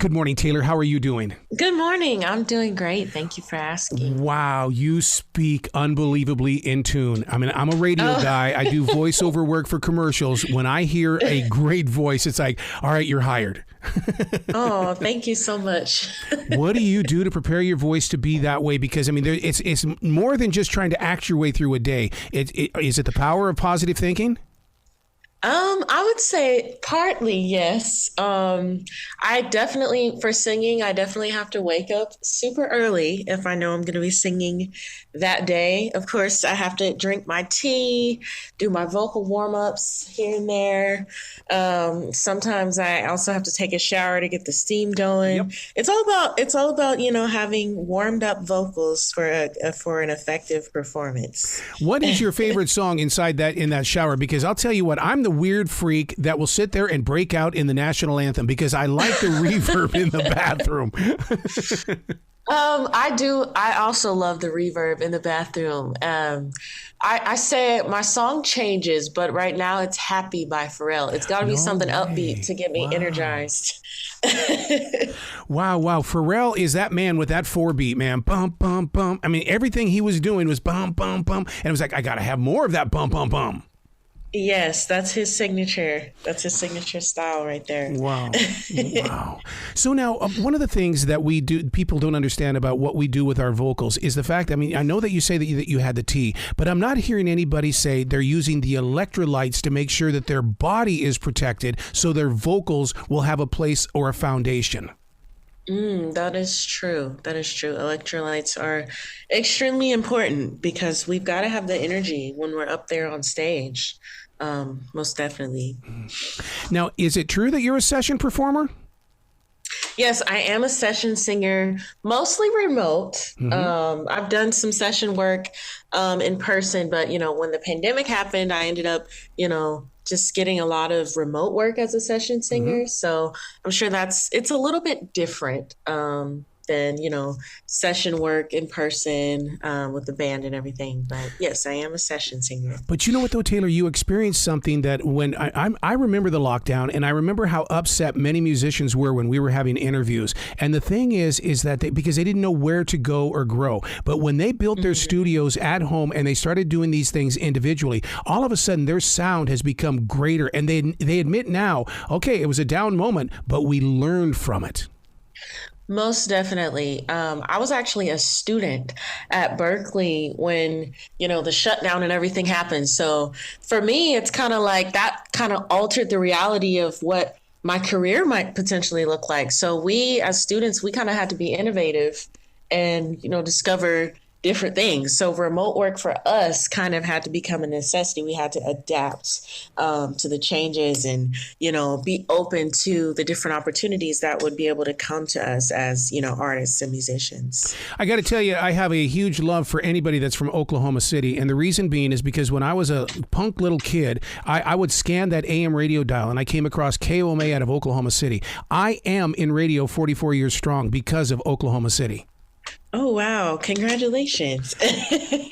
Good morning, Taylor. How are you doing? Good morning. I'm doing great. Thank you for asking. Wow, you speak unbelievably in tune. I mean, I'm a radio Oh, guy. I do voiceover work for commercials. When I hear a great voice, it's like, all right, you're hired. oh, thank you so much. What do you do to prepare your voice to be that way? Because, I mean, it's more than just trying to act your way through a day. Is it the power of positive thinking? I would say partly yes. I definitely, for singing, I definitely have to wake up super early if I know I'm going to be singing that day. Of course, I have to drink my tea, do my vocal warm-ups here and there. Sometimes I also have to take a shower to get the steam Yep. going. It's all about, having warmed up vocals for an effective performance. What is your favorite song in that shower? Because I'll tell you what, I'm the weird freak that will sit there and break out in the national anthem because I like the reverb in the bathroom. I do. I also love the reverb in the bathroom. I say my song changes, but right now it's Happy by Pharrell. It's got to be No something way. upbeat to get me Wow. energized. Wow. Pharrell is that man with that four beat, man. Bum, bum, bum. I mean, everything he was doing was bum, bum, bum. And it was like, I got to have more of that bum, bum, bum. Yes, that's his signature. That's his signature style right there. Wow. Wow. So now, one of the things that we do, people don't understand about what we do with our vocals is the fact, I mean, I know that you say that you had the tea, but I'm not hearing anybody say they're using the electrolytes to make sure that their body is protected so their vocals will have a place or a foundation. That is true. That is true. Electrolytes are extremely important because we've got to have the energy when we're up there on stage. Most definitely. Now, is it true that you're a session performer? Yes, I am a session singer, mostly remote. I've done some session work in person, but when the pandemic happened, I ended up, just getting a lot of remote work as a session singer. So I'm sure it's a little bit different than session work in person with the band and everything. But yes, I am a session singer. But you know what, though, Taylor, you experienced something that when I remember the lockdown, and I remember how upset many musicians were when we were having interviews. And the thing is that because they didn't know where to go or grow. But when they built their studios at home and they started doing these things individually, all of a sudden their sound has become greater. And they admit now, okay, it was a down moment, but we learned from it. Most definitely. I was actually a student at Berklee when, the shutdown and everything happened. So for me, it's kind of like that kind of altered the reality of what my career might potentially look like. So we, as students, we kind of had to be innovative and, discover different things. So remote work for us kind of had to become a necessity. We had to adapt to the changes and, be open to the different opportunities that would be able to come to us as, artists and musicians. I got to tell you, I have a huge love for anybody that's from Oklahoma City. And the reason being is because when I was a punk little kid, I would scan that AM radio dial and I came across KOMA out of Oklahoma City. I am in radio 44 years strong because of Oklahoma City. Oh, wow. Congratulations.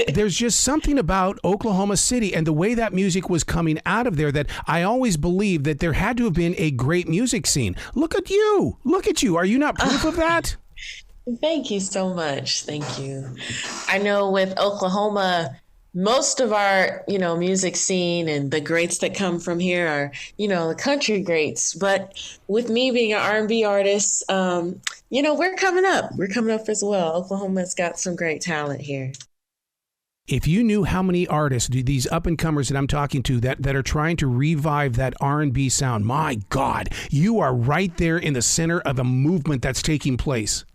There's just something about Oklahoma City and the way that music was coming out of there that I always believed that there had to have been a great music scene. Look at you. Look at you. Are you not proof of that? Thank you so much. Thank you. I know with Oklahoma, most of our, music scene and the greats that come from here are, the country greats. But with me being an R&B artist, we're coming up. We're coming up as well. Oklahoma's got some great talent here. If you knew how many artists, these up-and-comers that I'm talking to that are trying to revive that R&B sound, my God, you are right there in the center of a movement that's taking place.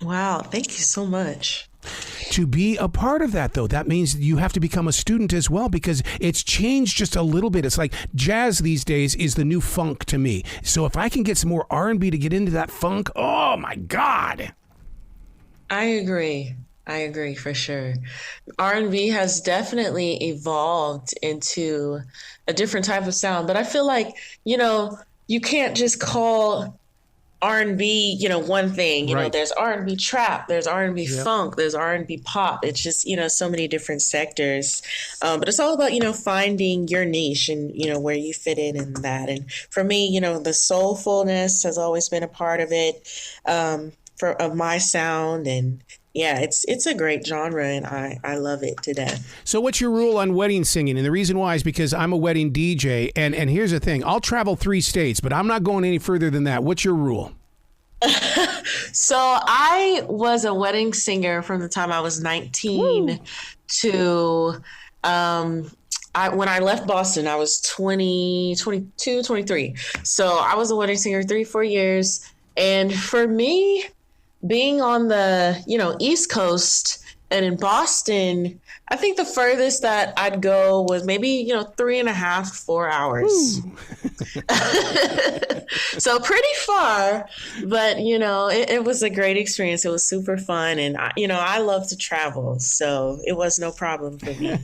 Wow. Thank you so much. To be a part of that, though, that means you have to become a student as well because it's changed just a little bit. It's like jazz these days is the new funk to me. So if I can get some more R&B to get into that funk, oh, my God. I agree. I agree for sure. R&B has definitely evolved into a different type of sound, but I feel like, you can't just call R&B, one thing, Right. there's R&B trap, there's R&B Yep. funk, there's R&B pop. It's just, so many different sectors. But it's all about, finding your niche and, where you fit in that. And for me, the soulfulness has always been a part of it, of my sound. And yeah, it's a great genre and I love it to death. So what's your rule on wedding singing? And the reason why is because I'm a wedding DJ. And here's the thing. I'll travel 3 states, but I'm not going any further than that. What's your rule? So I was a wedding singer from the time I was 19 Woo. To when I left Boston, I was 20, 22, 23. So I was a wedding singer 3-4 years. And for me, being on the, East Coast and in Boston, I think the furthest that I'd go was maybe, 3.5, 4 hours. So pretty far, but, it was a great experience. It was super fun. And, I love to travel. So it was no problem for me.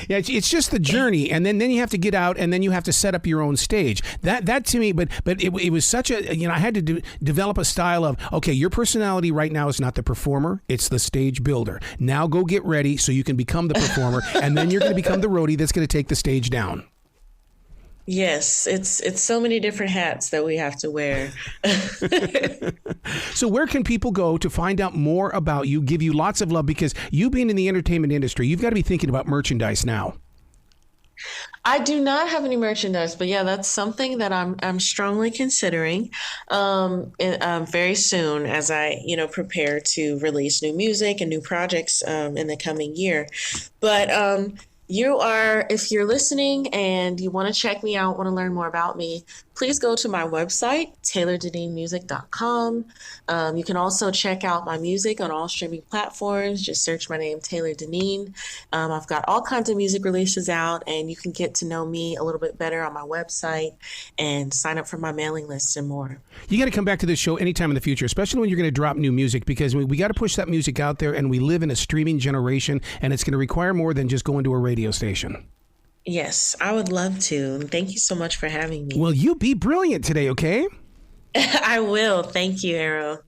Yeah, it's just the journey. And then you have to get out and then you have to set up your own stage. That to me, but it was such a, I had to develop a style of, okay, your personality right now is not the performer. It's the stage builder. Now go get ready so you can become the performer. And then you're going to become the roadie that's going to take the stage down. Yes, it's so many different hats that we have to wear. So where can people go to find out more about you, give you lots of love? Because you being in the entertainment industry, you've got to be thinking about merchandise now. I do not have any merchandise, but yeah, that's something that I'm strongly considering very soon as I, prepare to release new music and new projects in the coming year. But if you're listening and you want to check me out, want to learn more about me, please go to my website, taylordeneenmusic.com. You can also check out my music on all streaming platforms. Just search my name, Taylor Deneen. I've got all kinds of music releases out, and you can get to know me a little bit better on my website and sign up for my mailing list and more. You got to come back to this show anytime in the future, especially when you're going to drop new music, because we got to push that music out there, and we live in a streaming generation, and it's going to require more than just going to a radio station. Yes, I would love to. Thank you so much for having me. Well, you be brilliant today, okay? I will. Thank you, Arrow.